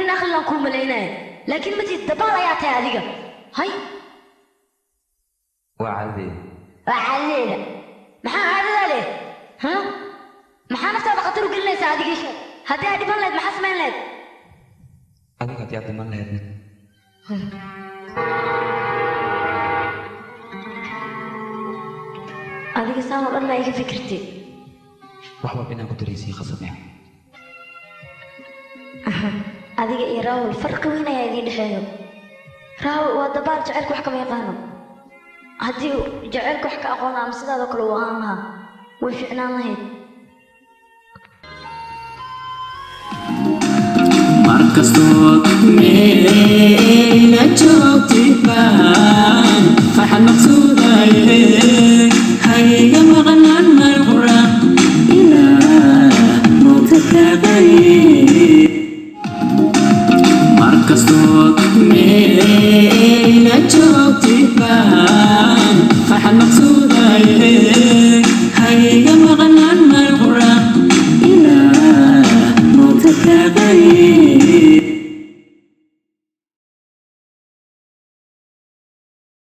nin aqlan ku maleynay laakiin ma jid dabal ayaa tahay adiga hay وعادي maxaa caadada leh ha maxaa naftaada khatar u gelinaysaa adiga isha haddii aad dhiban lahayd maxaa samayn lahayd adiga haddii aad dhiman lahaydna adiga saan oo dhan ma iga fikirtay wax walba inaan ku daraysiin khasabaya adiga iyo raawul farqi weyn ayaa idiin dhexeeyo raawul waa dabaal jacaylka wax kama yaqaano haddii jacaylka wax ka aqoona ama sidaadoo kale uu ahaan lahaa way ficnaan lahayd markastood meela joogtibaan farxad maqsuudaye hayga maqnaan marqura ilaa mowta kaaqaye markastood